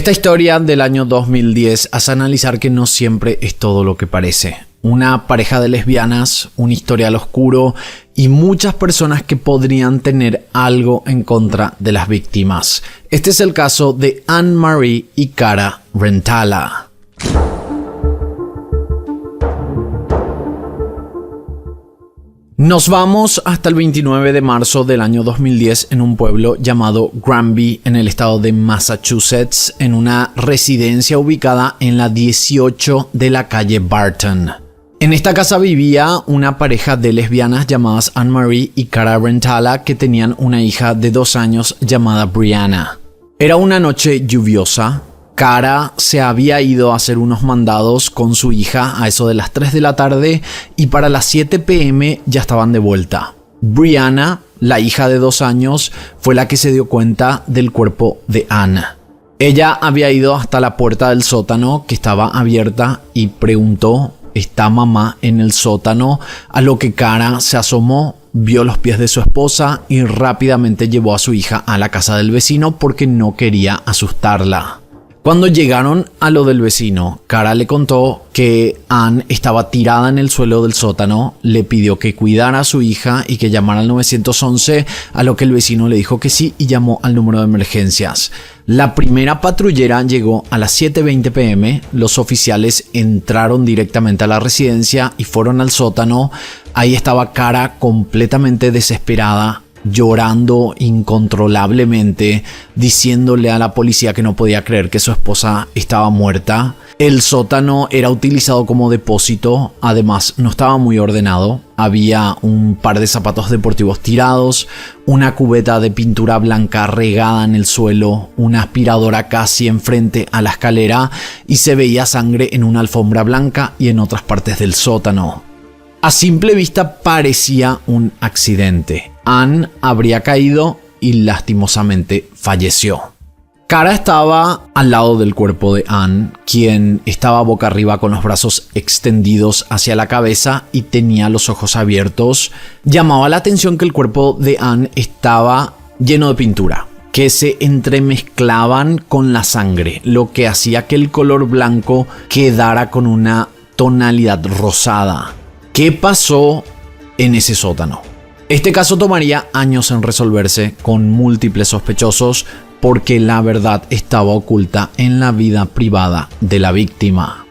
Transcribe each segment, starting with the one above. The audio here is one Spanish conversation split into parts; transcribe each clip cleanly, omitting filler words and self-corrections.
Esta historia del año 2010 hace analizar que no siempre es todo lo que parece. Una pareja de lesbianas, un historial oscuro y muchas personas que podrían tener algo en contra de las víctimas. Este es el caso de Anne-Marie y Cara Rentala. Nos vamos hasta el 29 de marzo del año 2010 en un pueblo llamado Granby, en el estado de Massachusetts, en una residencia ubicada en la 18 de la calle Barton. En esta casa vivía una pareja de lesbianas llamadas Anne-Marie y Cara Rentala, que tenían una hija de 2 años llamada Brianna. Era una noche lluviosa. Cara se había ido a hacer unos mandados con su hija a eso de las 3 de la tarde y para las 7 p.m. ya estaban de vuelta. Brianna, la hija de 2 años, fue la que se dio cuenta del cuerpo de Anne. Ella había ido hasta la puerta del sótano, que estaba abierta, y preguntó: ¿está mamá en el sótano? A lo que Cara se asomó, vio los pies de su esposa y rápidamente llevó a su hija a la casa del vecino porque no quería asustarla. Cuando llegaron a lo del vecino, Cara le contó que Anne estaba tirada en el suelo del sótano, le pidió que cuidara a su hija y que llamara al 911, a lo que el vecino le dijo que sí y llamó al número de emergencias. La primera patrullera llegó a las 7:20 p.m, los oficiales entraron directamente a la residencia y fueron al sótano. Ahí estaba Cara completamente desesperada, llorando incontrolablemente, diciéndole a la policía que no podía creer que su esposa estaba muerta. El sótano era utilizado como depósito, además no estaba muy ordenado. Había un par de zapatos deportivos tirados, una cubeta de pintura blanca regada en el suelo, una aspiradora casi enfrente a la escalera y se veía sangre en una alfombra blanca y en otras partes del sótano. A simple vista parecía un accidente. Anne habría caído y lastimosamente falleció. Cara estaba al lado del cuerpo de Anne, quien estaba boca arriba con los brazos extendidos hacia la cabeza y tenía los ojos abiertos. Llamaba la atención que el cuerpo de Anne estaba lleno de pintura, que se entremezclaban con la sangre, lo que hacía que el color blanco quedara con una tonalidad rosada. ¿Qué pasó en ese sótano? Este caso tomaría años en resolverse, con múltiples sospechosos, porque la verdad estaba oculta en la vida privada de la víctima.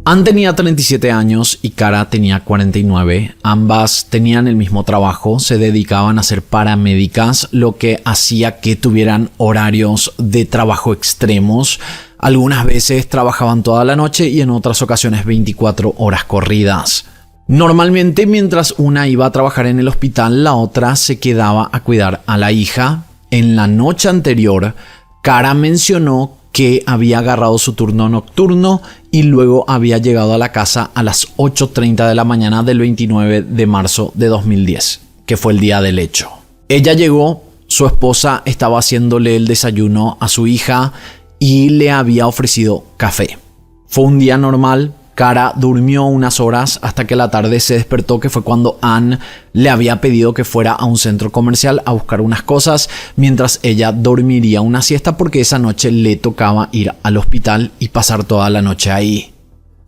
Anne tenía 37 años y Cara tenía 49. Ambas tenían el mismo trabajo, se dedicaban a ser paramédicas, lo que hacía que tuvieran horarios de trabajo extremos. Algunas veces trabajaban toda la noche y en otras ocasiones 24 horas corridas. Normalmente, mientras una iba a trabajar en el hospital, la otra se quedaba a cuidar a la hija. En la noche anterior, Cara mencionó que había agarrado su turno nocturno y luego había llegado a la casa a las 8:30 de la mañana del 29 de marzo de 2010, que fue el día del hecho. Ella llegó, su esposa estaba haciéndole el desayuno a su hija y le había ofrecido café. Fue un día normal. Cara durmió unas horas hasta que a la tarde se despertó, que fue cuando Anne le había pedido que fuera a un centro comercial a buscar unas cosas, mientras ella dormiría una siesta porque esa noche le tocaba ir al hospital y pasar toda la noche ahí.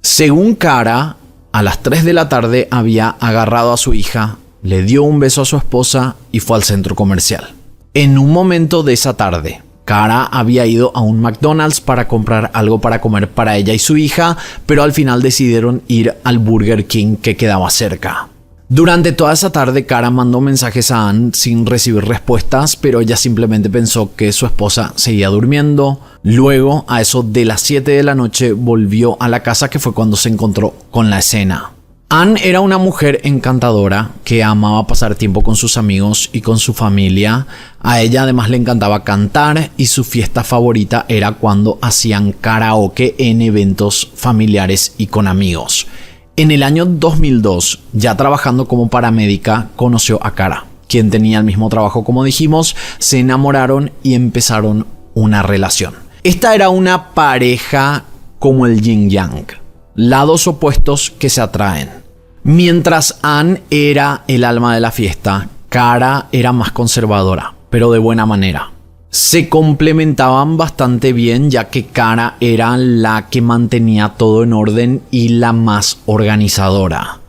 Según Cara, a las 3 de la tarde había agarrado a su hija, le dio un beso a su esposa y fue al centro comercial. En un momento de esa tarde, Cara había ido a un McDonald's para comprar algo para comer para ella y su hija, pero al final decidieron ir al Burger King que quedaba cerca. Durante toda esa tarde, Cara mandó mensajes a Anne sin recibir respuestas, pero ella simplemente pensó que su esposa seguía durmiendo. Luego, a eso de las 7 de la noche, volvió a la casa, que fue cuando se encontró con la escena. Anne era una mujer encantadora que amaba pasar tiempo con sus amigos y con su familia. A ella además le encantaba cantar y su fiesta favorita era cuando hacían karaoke en eventos familiares y con amigos. En el año 2002, ya trabajando como paramédica, conoció a Cara, quien tenía el mismo trabajo como dijimos. Se enamoraron y empezaron una relación. Esta era una pareja como el yin yang, lados opuestos que se atraen. Mientras Anne era el alma de la fiesta, Cara era más conservadora, pero de buena manera. se complementaban bastante bien, ya que Kara era la que mantenía todo en orden y la más organizadora.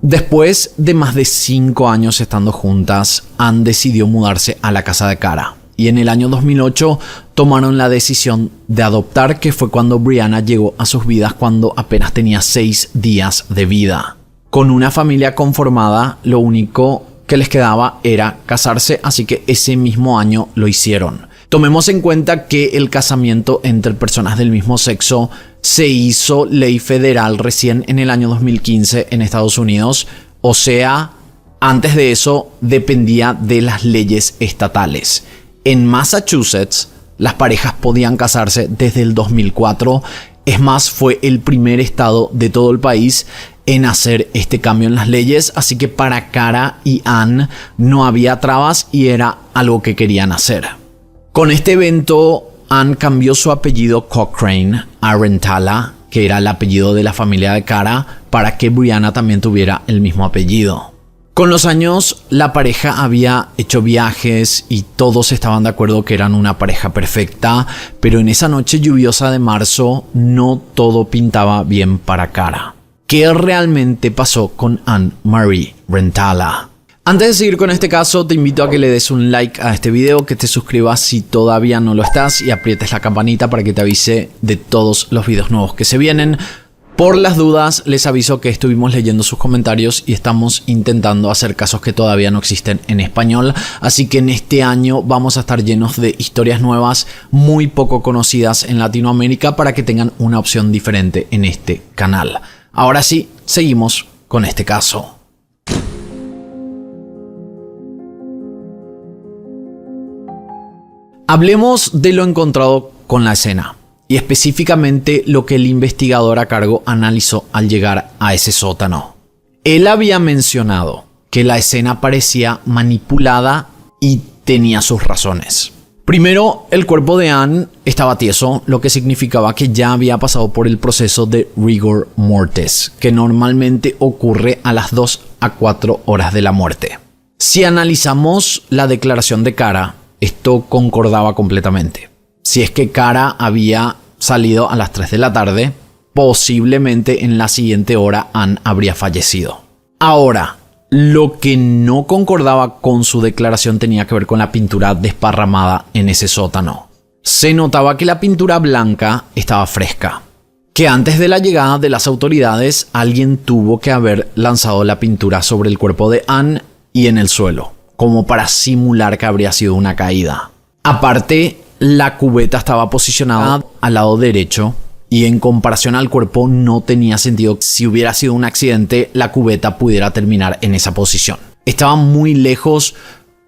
Después de más de 5 años estando juntas, Ann decidió mudarse a la casa de Kara. Y en el año 2008 tomaron la decisión de adoptar, que fue cuando Brianna llegó a sus vidas cuando apenas tenía 6 días de vida. Con una familia conformada, lo único que les quedaba era casarse, así que ese mismo año lo hicieron. Tomemos en cuenta que el casamiento entre personas del mismo sexo se hizo ley federal recién en el año 2015 en Estados Unidos, o sea, antes de eso dependía de las leyes estatales. En Massachusetts, las parejas podían casarse desde el 2004. Es más, fue el primer estado de todo el país en hacer este cambio en las leyes, así que para Kara y Ann no había trabas y era algo que querían hacer. Con este evento, Ann cambió su apellido Cochrane a Rentala, que era el apellido de la familia de Kara, para que Brianna también tuviera el mismo apellido. Con los años, la pareja había hecho viajes y todos estaban de acuerdo que eran una pareja perfecta, pero en esa noche lluviosa de marzo no todo pintaba bien para Kara. ¿Qué realmente pasó con Ann Marie Rentala? Antes de seguir con este caso, te invito a que le des un like a este video, que te suscribas si todavía no lo estás y aprietes la campanita para que te avise de todos los videos nuevos que se vienen. Por las dudas, les aviso que estuvimos leyendo sus comentarios y estamos intentando hacer casos que todavía no existen en español, así que en este año vamos a estar llenos de historias nuevas muy poco conocidas en Latinoamérica para que tengan una opción diferente en este canal. Ahora sí, seguimos con este caso. Hablemos de lo encontrado con la escena, y específicamente lo que el investigador a cargo analizó al llegar a ese sótano. Él había mencionado que la escena parecía manipulada y tenía sus razones. Primero, el cuerpo de Ann estaba tieso, lo que significaba que ya había pasado por el proceso de rigor mortis, que normalmente ocurre a las 2 a 4 horas de la muerte. Si analizamos la declaración de Kara, esto concordaba completamente. Si es que Kara había salido a las 3 de la tarde, posiblemente en la siguiente hora Ann habría fallecido. Ahora, lo que no concordaba con su declaración tenía que ver con la pintura desparramada en ese sótano. Se notaba que la pintura blanca estaba fresca, que antes de la llegada de las autoridades alguien tuvo que haber lanzado la pintura sobre el cuerpo de Ann y en el suelo, como para simular que habría sido una caída. Aparte, la cubeta estaba posicionada al lado derecho y en comparación al cuerpo no tenía sentido que si hubiera sido un accidente la cubeta pudiera terminar en esa posición. Estaba muy lejos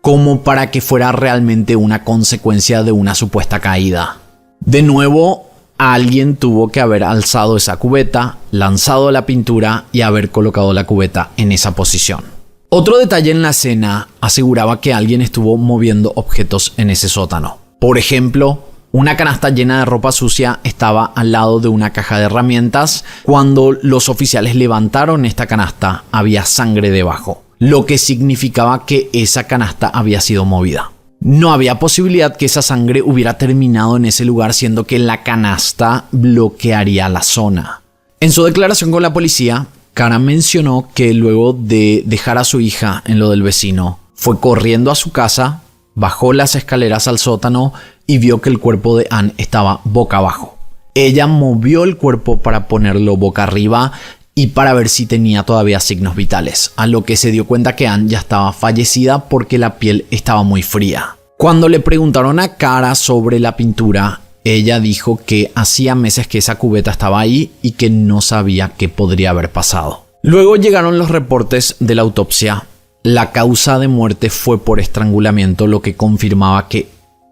como para que fuera realmente una consecuencia de una supuesta caída. De nuevo, alguien tuvo que haber alzado esa cubeta, lanzado la pintura y haber colocado la cubeta en esa posición. Otro detalle en la escena aseguraba que alguien estuvo moviendo objetos en ese sótano. Por ejemplo, una canasta llena de ropa sucia estaba al lado de una caja de herramientas. Cuando los oficiales levantaron esta canasta, había sangre debajo, lo que significaba que esa canasta había sido movida. No había posibilidad que esa sangre hubiera terminado en ese lugar, siendo que la canasta bloquearía la zona. En su declaración con la policía, Kara mencionó que luego de dejar a su hija en lo del vecino, fue corriendo a su casa, bajó las escaleras al sótano y vio que el cuerpo de Ann estaba boca abajo. Ella movió el cuerpo para ponerlo boca arriba y para ver si tenía todavía signos vitales, a lo que se dio cuenta que Ann ya estaba fallecida porque la piel estaba muy fría. Cuando le preguntaron a Kara sobre la pintura, ella dijo que hacía meses que esa cubeta estaba ahí y que no sabía qué podría haber pasado. Luego llegaron los reportes de la autopsia. La causa de muerte fue por estrangulamiento, lo que confirmaba que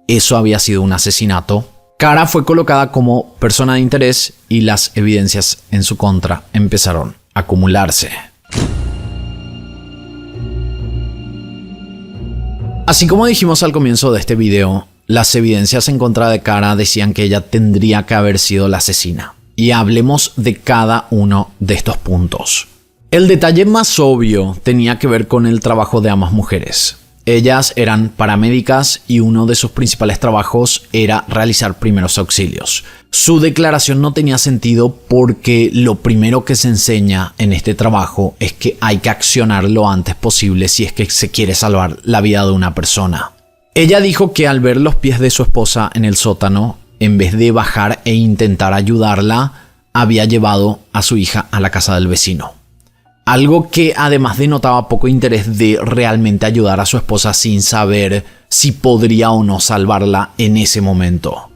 eso había sido un asesinato. Kara fue colocada como persona de interés y las evidencias en su contra empezaron a acumularse. Así como dijimos al comienzo de este video, las evidencias en contra de Kara decían que ella tendría que haber sido la asesina. Y hablemos de cada uno de estos puntos. El detalle más obvio tenía que ver con el trabajo de ambas mujeres. Ellas eran paramédicas y uno de sus principales trabajos era realizar primeros auxilios. Su declaración no tenía sentido porque lo primero que se enseña en este trabajo es que hay que accionar lo antes posible si es que se quiere salvar la vida de una persona. Ella dijo que al ver los pies de su esposa en el sótano, en vez de bajar e intentar ayudarla, había llevado a su hija a la casa del vecino. Algo que además denotaba poco interés de realmente ayudar a su esposa sin saber si podría o no salvarla en ese momento.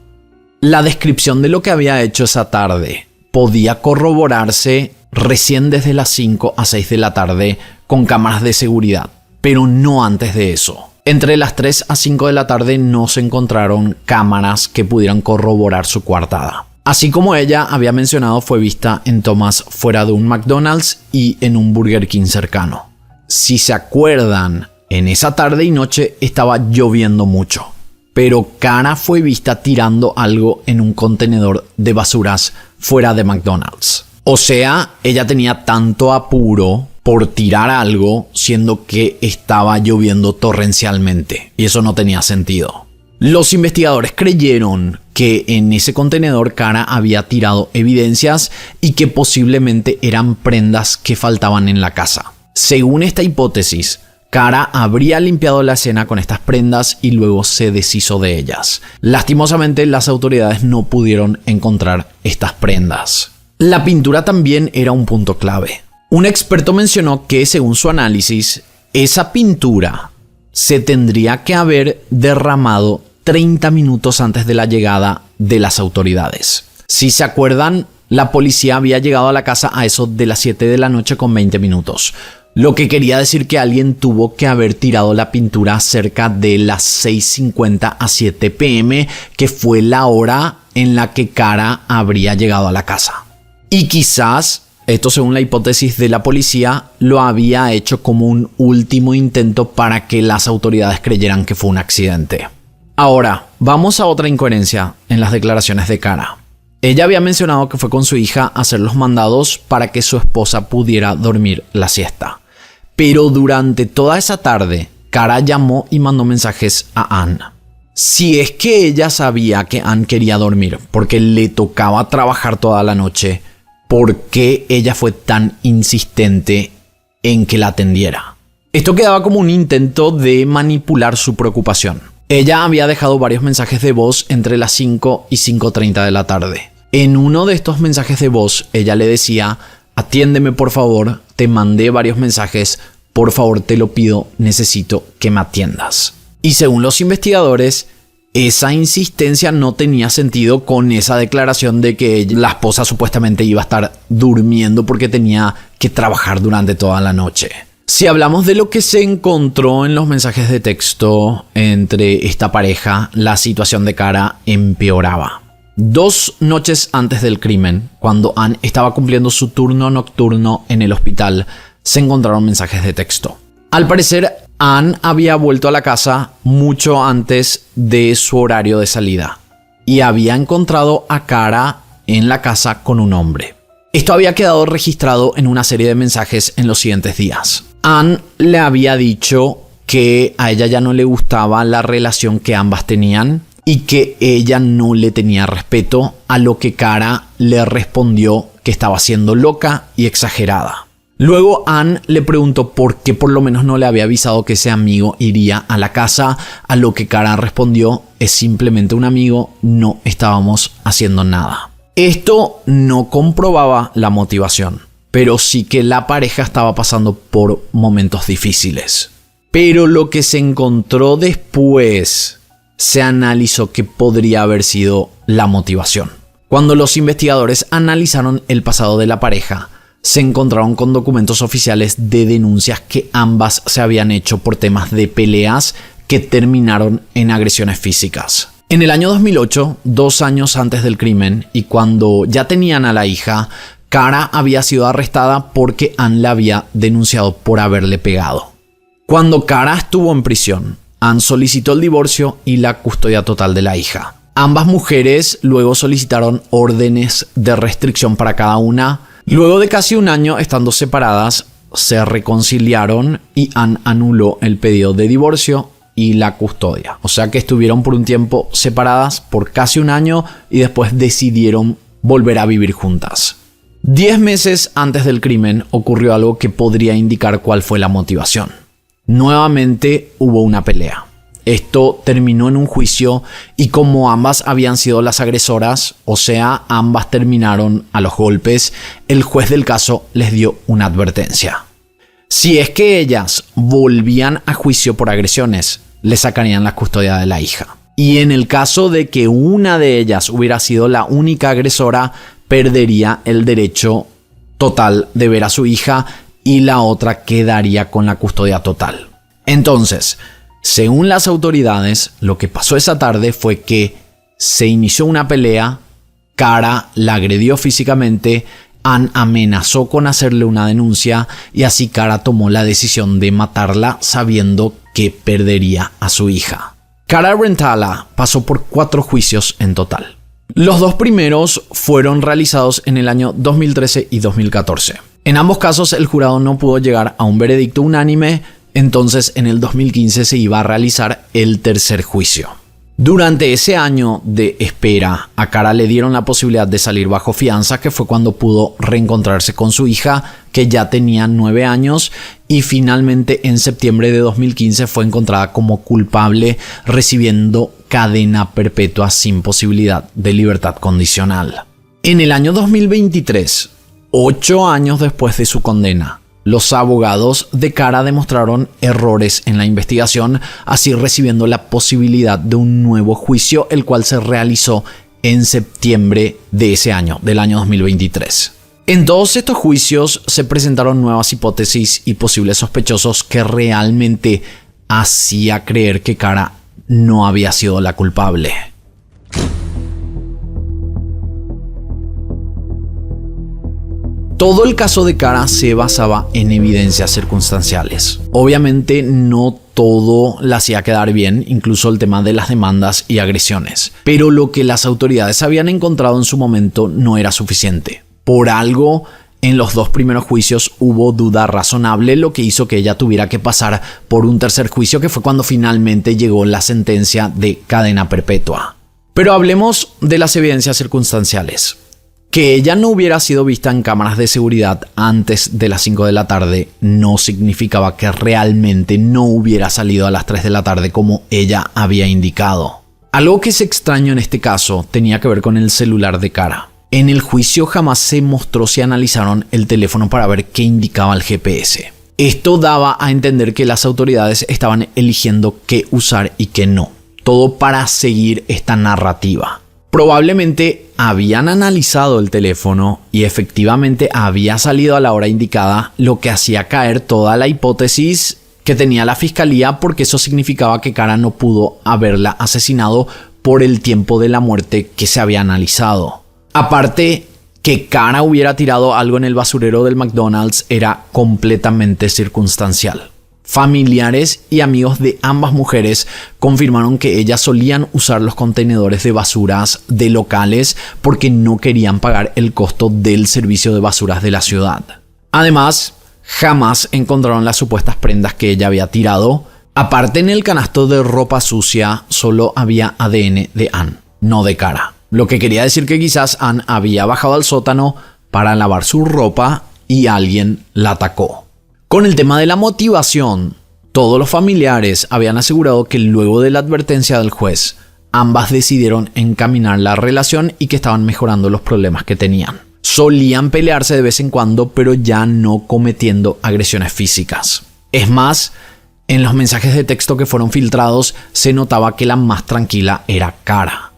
La descripción de lo que había hecho esa tarde podía corroborarse recién desde las 5 a 6 de la tarde con cámaras de seguridad, pero no antes de eso. Entre las 3 a 5 de la tarde no se encontraron cámaras que pudieran corroborar su coartada. Así como ella había mencionado, fue vista en tomas fuera de un McDonald's y en un Burger King cercano. Si se acuerdan, en esa tarde y noche estaba lloviendo mucho, pero Kara fue vista tirando algo en un contenedor de basuras fuera de McDonald's. O sea, ella tenía tanto apuro por tirar algo, siendo que estaba lloviendo torrencialmente, y eso no tenía sentido. Los investigadores creyeron que en ese contenedor Kara había tirado evidencias y que posiblemente eran prendas que faltaban en la casa. Según esta hipótesis, Kara habría limpiado la escena con estas prendas y luego se deshizo de ellas. Lastimosamente, las autoridades no pudieron encontrar estas prendas. La pintura también era un punto clave. Un experto mencionó que, según su análisis, esa pintura se tendría que haber derramado 30 minutos antes de la llegada de las autoridades. Si se acuerdan, la policía había llegado a la casa a eso de las 7 de la noche con 20 minutos. Lo que quería decir que alguien tuvo que haber tirado la pintura cerca de las 6:50 a 7 p.m., que fue la hora en la que Kara habría llegado a la casa. Y quizás, esto según la hipótesis de la policía, lo había hecho como un último intento para que las autoridades creyeran que fue un accidente. Ahora, vamos a otra incoherencia en las declaraciones de Kara. Ella había mencionado que fue con su hija a hacer los mandados para que su esposa pudiera dormir la siesta. Pero durante toda esa tarde, Kara llamó y mandó mensajes a Ann. Si es que ella sabía que Ann quería dormir porque le tocaba trabajar toda la noche, ¿por qué ella fue tan insistente en que la atendiera? Esto quedaba como un intento de manipular su preocupación. Ella había dejado varios mensajes de voz entre las 5 y 5:30 de la tarde. En uno de estos mensajes de voz, ella le decía: atiéndeme por favor, te mandé varios mensajes, por favor te lo pido, necesito que me atiendas. Y según los investigadores, esa insistencia no tenía sentido con esa declaración de que la esposa supuestamente iba a estar durmiendo porque tenía que trabajar durante toda la noche. Si hablamos de lo que se encontró en los mensajes de texto entre esta pareja, la situación de Kara empeoraba. 2 noches antes del crimen, cuando Ann estaba cumpliendo su turno nocturno en el hospital, se encontraron mensajes de texto. Al parecer, Ann había vuelto a la casa mucho antes de su horario de salida y había encontrado a Kara en la casa con un hombre. Esto había quedado registrado en una serie de mensajes en los siguientes días. Ann le había dicho que a ella ya no le gustaba la relación que ambas tenían y que ella no le tenía respeto, a lo que Kara le respondió que estaba siendo loca y exagerada. Luego Ann le preguntó por qué por lo menos no le había avisado que ese amigo iría a la casa, a lo que Kara respondió: es simplemente un amigo, no estábamos haciendo nada. Esto no comprobaba la motivación, pero sí que la pareja estaba pasando por momentos difíciles. Pero lo que se encontró después, se analizó que podría haber sido la motivación. Cuando los investigadores analizaron el pasado de la pareja, se encontraron con documentos oficiales de denuncias que ambas se habían hecho por temas de peleas que terminaron en agresiones físicas. En el año 2008, 2 años antes del crimen y cuando ya tenían a la hija, Kara había sido arrestada porque Ann la había denunciado por haberle pegado. Cuando Kara estuvo en prisión, Ann solicitó el divorcio y la custodia total de la hija. Ambas mujeres luego solicitaron órdenes de restricción para cada una. Luego de casi un año estando separadas, se reconciliaron y Ann anuló el pedido de divorcio y la custodia. O sea que estuvieron por un tiempo separadas por casi un año y después decidieron volver a vivir juntas. 10 meses antes del crimen ocurrió algo que podría indicar cuál fue la motivación. Nuevamente hubo una pelea. Esto terminó en un juicio y como ambas habían sido las agresoras, o sea, ambas terminaron a los golpes, el juez del caso les dio una advertencia. Si es que ellas volvían a juicio por agresiones, le sacarían la custodia de la hija. Y en el caso de que una de ellas hubiera sido la única agresora, perdería el derecho total de ver a su hija y la otra quedaría con la custodia total. Entonces, según las autoridades, lo que pasó esa tarde fue que se inició una pelea, Cara la agredió físicamente, Ann amenazó con hacerle una denuncia y así Cara tomó la decisión de matarla sabiendo que perdería a su hija. Cara Rentala pasó por 4 juicios en total. Los 2 primeros fueron realizados en el año 2013 y 2014. En ambos casos el jurado no pudo llegar a un veredicto unánime, entonces en el 2015 se iba a realizar el tercer juicio. Durante ese año de espera, a Cara le dieron la posibilidad de salir bajo fianza, que fue cuando pudo reencontrarse con su hija, que ya tenía 9 años, y finalmente en septiembre de 2015 fue encontrada como culpable, recibiendo cadena perpetua sin posibilidad de libertad condicional. En el año 2023, 8 años después de su condena, los abogados de Cara demostraron errores en la investigación, así recibiendo la posibilidad de un nuevo juicio, el cual se realizó en septiembre de ese año, del año 2023. En todos estos juicios se presentaron nuevas hipótesis y posibles sospechosos que realmente hacía creer que Cara no había sido la culpable. Todo el caso de Cara se basaba en evidencias circunstanciales. Obviamente no todo la hacía quedar bien, incluso el tema de las demandas y agresiones. Pero lo que las autoridades habían encontrado en su momento no era suficiente. Por algo, en los 2 primeros juicios hubo duda razonable, lo que hizo que ella tuviera que pasar por un tercer juicio, que fue cuando finalmente llegó la sentencia de cadena perpetua. Pero hablemos de las evidencias circunstanciales. Que ella no hubiera sido vista en cámaras de seguridad antes de las 5 de la tarde no significaba que realmente no hubiera salido a las 3 de la tarde como ella había indicado. Algo que es extraño en este caso tenía que ver con el celular de Cara. En el juicio jamás se mostró si analizaron el teléfono para ver qué indicaba el GPS. Esto daba a entender que las autoridades estaban eligiendo qué usar y qué no. Todo para seguir esta narrativa. Probablemente habían analizado el teléfono y efectivamente había salido a la hora indicada, lo que hacía caer toda la hipótesis que tenía la fiscalía, porque eso significaba que Cara no pudo haberla asesinado por el tiempo de la muerte que se había analizado. Aparte, que Cara hubiera tirado algo en el basurero del McDonald's era completamente circunstancial. Familiares y amigos de ambas mujeres confirmaron que ellas solían usar los contenedores de basuras de locales porque no querían pagar el costo del servicio de basuras de la ciudad. Además, jamás encontraron las supuestas prendas que ella había tirado. Aparte, en el canasto de ropa sucia solo había ADN de Ann, no de Cara. Lo que quería decir que quizás Ann había bajado al sótano para lavar su ropa y alguien la atacó. Con el tema de la motivación, todos los familiares habían asegurado que luego de la advertencia del juez, ambas decidieron encaminar la relación y que estaban mejorando los problemas que tenían. Solían pelearse de vez en cuando, pero ya no cometiendo agresiones físicas. Es más, en los mensajes de texto que fueron filtrados se notaba que la más tranquila era Cara.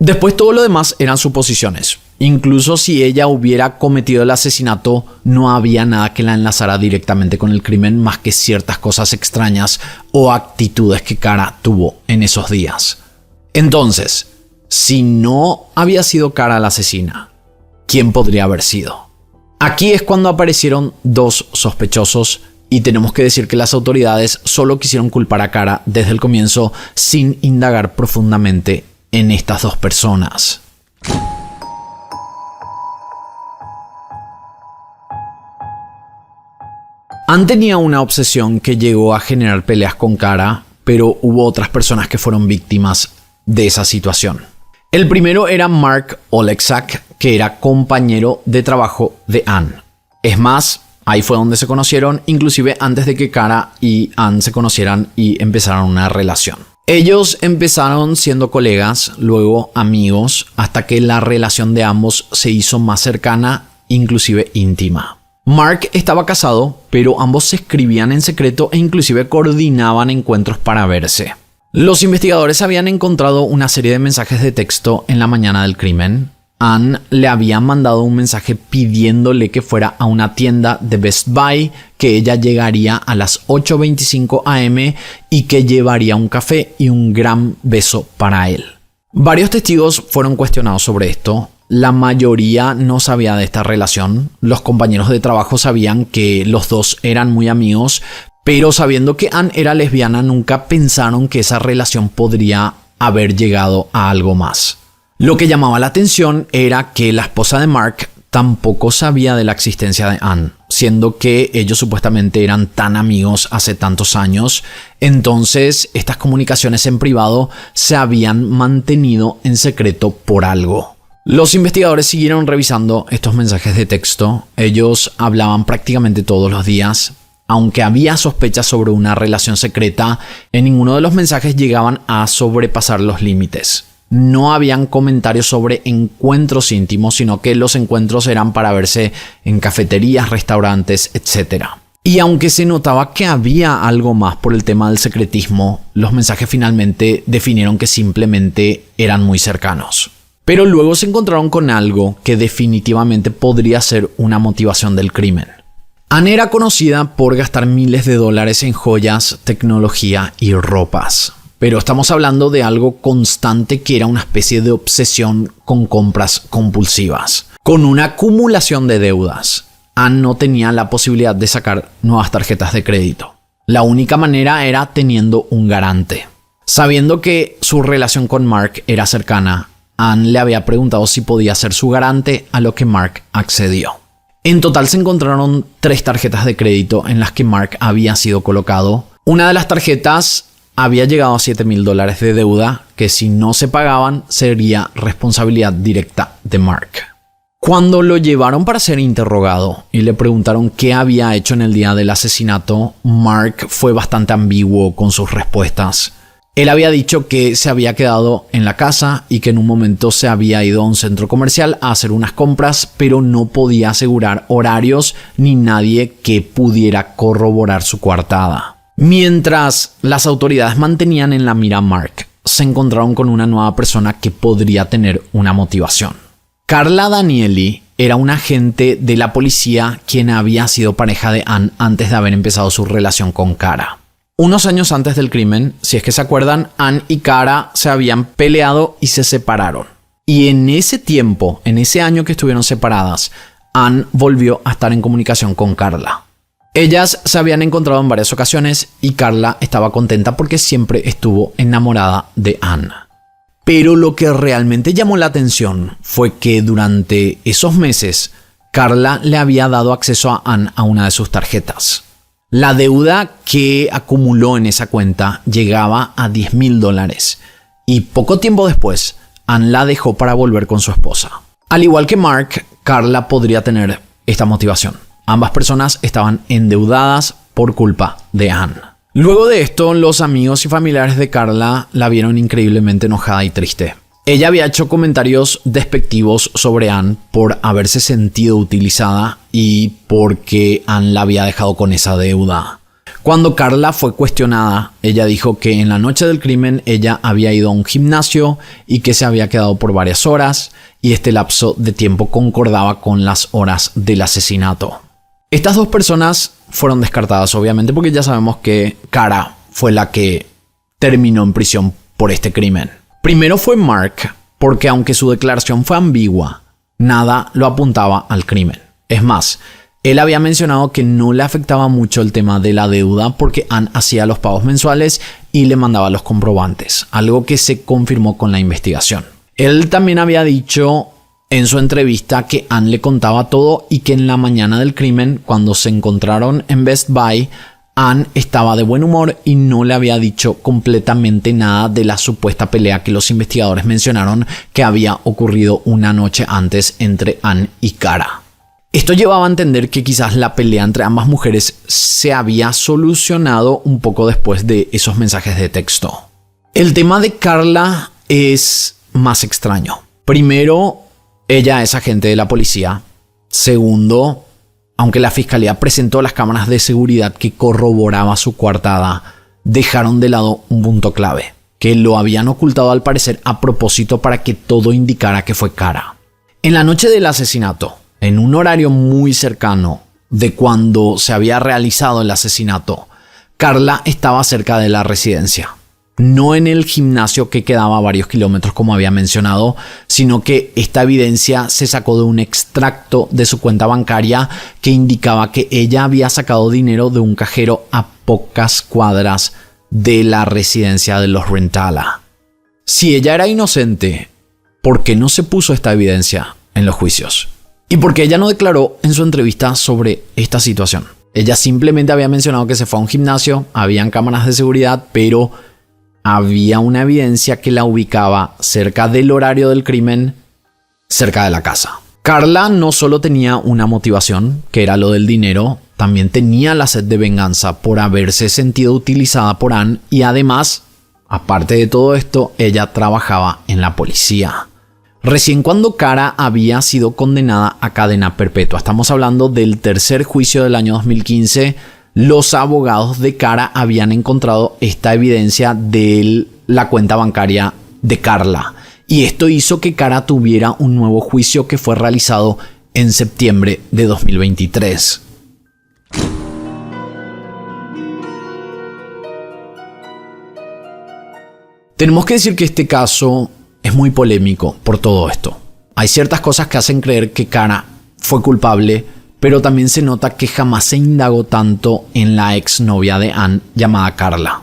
Después todo lo demás eran suposiciones. Incluso si ella hubiera cometido el asesinato, no había nada que la enlazara directamente con el crimen más que ciertas cosas extrañas o actitudes que Cara tuvo en esos días. Entonces, si no había sido Cara la asesina, ¿quién podría haber sido? Aquí es cuando aparecieron 2 sospechosos y tenemos que decir que las autoridades solo quisieron culpar a Cara desde el comienzo sin indagar profundamente en estas 2 personas. Ann tenía una obsesión que llegó a generar peleas con Kara, pero hubo otras personas que fueron víctimas de esa situación. El primero era Mark Oleksak, que era compañero de trabajo de Ann. Es más, ahí fue donde se conocieron, inclusive antes de que Kara y Ann se conocieran y empezaran una relación. Ellos empezaron siendo colegas, luego amigos, hasta que la relación de ambos se hizo más cercana, inclusive íntima. Mark estaba casado, pero ambos se escribían en secreto e inclusive coordinaban encuentros para verse. Los investigadores habían encontrado una serie de mensajes de texto en la mañana del crimen. Ann le había mandado un mensaje pidiéndole que fuera a una tienda de Best Buy, que ella llegaría a las 8:25 am y que llevaría un café y un gran beso para él. Varios testigos fueron cuestionados sobre esto. La mayoría no sabía de esta relación. Los compañeros de trabajo sabían que los dos eran muy amigos, pero sabiendo que Ann era lesbiana nunca pensaron que esa relación podría haber llegado a algo más. Lo que llamaba la atención era que la esposa de Mark tampoco sabía de la existencia de Ann, siendo que ellos supuestamente eran tan amigos hace tantos años. Entonces, estas comunicaciones en privado se habían mantenido en secreto por algo. Los investigadores siguieron revisando estos mensajes de texto. Ellos hablaban prácticamente todos los días. Aunque había sospechas sobre una relación secreta, en ninguno de los mensajes llegaban a sobrepasar los límites. No habían comentarios sobre encuentros íntimos, sino que los encuentros eran para verse en cafeterías, restaurantes, etc. Y aunque se notaba que había algo más por el tema del secretismo, los mensajes finalmente definieron que simplemente eran muy cercanos. Pero luego se encontraron con algo que definitivamente podría ser una motivación del crimen. Ann era conocida por gastar miles de dólares en joyas, tecnología y ropas. Pero estamos hablando de algo constante que era una especie de obsesión con compras compulsivas. Con una acumulación de deudas, Ann no tenía la posibilidad de sacar nuevas tarjetas de crédito. La única manera era teniendo un garante. Sabiendo que su relación con Mark era cercana, Ann le había preguntado si podía ser su garante, a lo que Mark accedió. En total se encontraron 3 tarjetas de crédito en las que Mark había sido colocado. Una de las tarjetas había llegado a $7,000 de deuda, que si no se pagaban sería responsabilidad directa de Mark. Cuando lo llevaron para ser interrogado y le preguntaron qué había hecho en el día del asesinato, Mark fue bastante ambiguo con sus respuestas. Él había dicho que se había quedado en la casa y que en un momento se había ido a un centro comercial a hacer unas compras, pero no podía asegurar horarios ni nadie que pudiera corroborar su coartada. Mientras las autoridades mantenían en la mira a Mark, se encontraron con una nueva persona que podría tener una motivación. Carla Danieli era un agente de la policía quien había sido pareja de Ann antes de haber empezado su relación con Kara. Unos años antes del crimen, si es que se acuerdan, Ann y Kara se habían peleado y se separaron. Y en ese tiempo, en ese año que estuvieron separadas, Ann volvió a estar en comunicación con Carla. Ellas se habían encontrado en varias ocasiones y Carla estaba contenta porque siempre estuvo enamorada de Ann. Pero lo que realmente llamó la atención fue que durante esos meses, Carla le había dado acceso a Ann a una de sus tarjetas. La deuda que acumuló en esa cuenta llegaba a $10,000 y poco tiempo después, Ann la dejó para volver con su esposa. Al igual que Mark, Carla podría tener esta motivación. Ambas personas estaban endeudadas por culpa de Ann. Luego de esto, los amigos y familiares de Carla la vieron increíblemente enojada y triste. Ella había hecho comentarios despectivos sobre Ann por haberse sentido utilizada y porque Ann la había dejado con esa deuda. Cuando Carla fue cuestionada, ella dijo que en la noche del crimen ella había ido a un gimnasio y que se había quedado por varias horas y este lapso de tiempo concordaba con las horas del asesinato. Estas 2 personas fueron descartadas obviamente porque ya sabemos que Kara fue la que terminó en prisión por este crimen. Primero fue Mark, porque aunque su declaración fue ambigua, nada lo apuntaba al crimen. Es más, él había mencionado que no le afectaba mucho el tema de la deuda porque Ann hacía los pagos mensuales y le mandaba los comprobantes, algo que se confirmó con la investigación. Él también había dicho en su entrevista que Ann le contaba todo y que en la mañana del crimen, cuando se encontraron en Best Buy, Ann estaba de buen humor y no le había dicho completamente nada de la supuesta pelea que los investigadores mencionaron que había ocurrido una noche antes entre Ann y Cara. Esto llevaba a entender que quizás la pelea entre ambas mujeres se había solucionado un poco después de esos mensajes de texto. El tema de Carla es más extraño. Primero, ella es agente de la policía. Segundo, aunque la fiscalía presentó las cámaras de seguridad que corroboraba su coartada, dejaron de lado un punto clave, que lo habían ocultado al parecer a propósito para que todo indicara que fue Cara. En la noche del asesinato, en un horario muy cercano de cuando se había realizado el asesinato, Carla estaba cerca de la residencia. No en el gimnasio que quedaba a varios kilómetros como había mencionado, sino que esta evidencia se sacó de un extracto de su cuenta bancaria que indicaba que ella había sacado dinero de un cajero a pocas cuadras de la residencia de los Rentala. Si ella era inocente, ¿por qué no se puso esta evidencia en los juicios? ¿Y por qué ella no declaró en su entrevista sobre esta situación? Ella simplemente había mencionado que se fue a un gimnasio, habían cámaras de seguridad, pero había una evidencia que la ubicaba cerca del horario del crimen, cerca de la casa. Carla no solo tenía una motivación, que era lo del dinero, también tenía la sed de venganza por haberse sentido utilizada por Ann y además, aparte de todo esto, ella trabajaba en la policía. Recién cuando Cara había sido condenada a cadena perpetua, estamos hablando del tercer juicio del año 2015, los abogados de Cara habían encontrado esta evidencia de la cuenta bancaria de Carla. Y esto hizo que Cara tuviera un nuevo juicio que fue realizado en septiembre de 2023. Tenemos que decir que este caso es muy polémico por todo esto. Hay ciertas cosas que hacen creer que Cara fue culpable, pero también se nota que jamás se indagó tanto en la exnovia de Ann llamada Carla.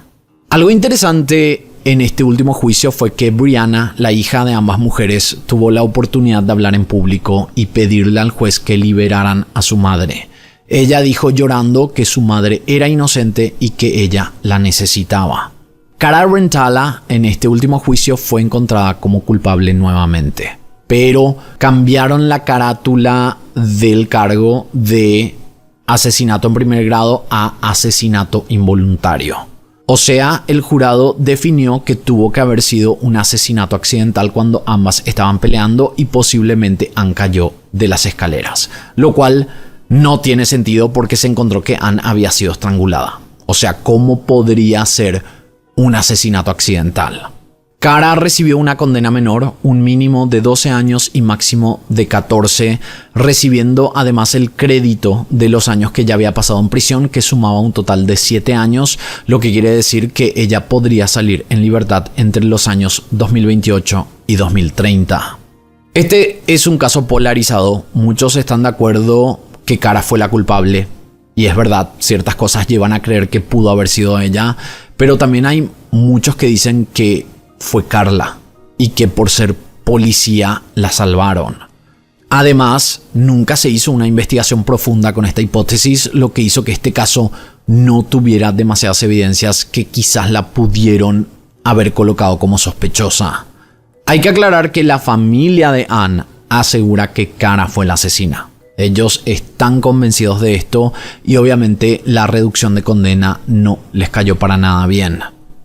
Algo interesante en este último juicio fue que Brianna, la hija de ambas mujeres, tuvo la oportunidad de hablar en público y pedirle al juez que liberaran a su madre. Ella dijo llorando que su madre era inocente y que ella la necesitaba. Cara Rentala en este último juicio fue encontrada como culpable nuevamente, pero cambiaron la carátula del cargo de asesinato en primer grado a asesinato involuntario. O sea, el jurado definió que tuvo que haber sido un asesinato accidental cuando ambas estaban peleando y posiblemente Ann cayó de las escaleras, lo cual no tiene sentido porque se encontró que Ann había sido estrangulada. O sea, ¿cómo podría ser un asesinato accidental? Cara recibió una condena menor, un mínimo de 12 años y máximo de 14, recibiendo además el crédito de los años que ya había pasado en prisión, que sumaba un total de 7 años, lo que quiere decir que ella podría salir en libertad entre los años 2028 y 2030. Este es un caso polarizado. Muchos están de acuerdo que Cara fue la culpable. Y es verdad, ciertas cosas llevan a creer que pudo haber sido ella, pero también hay muchos que dicen que fue Carla y que por ser policía la salvaron. Además, nunca se hizo una investigación profunda con esta hipótesis, lo que hizo que este caso no tuviera demasiadas evidencias que quizás la pudieron haber colocado como sospechosa. Hay que aclarar que la familia de Ann asegura que Cara fue la asesina. Ellos están convencidos de esto y obviamente la reducción de condena no les cayó para nada bien.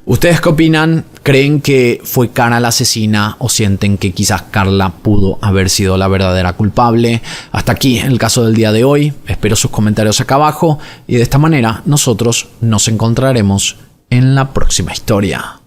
¿Ustedes qué opinan? ¿Creen que fue Cara la asesina o sienten que quizás Carla pudo haber sido la verdadera culpable? Hasta aquí el caso del día de hoy. Espero sus comentarios acá abajo y de esta manera nosotros nos encontraremos en la próxima historia.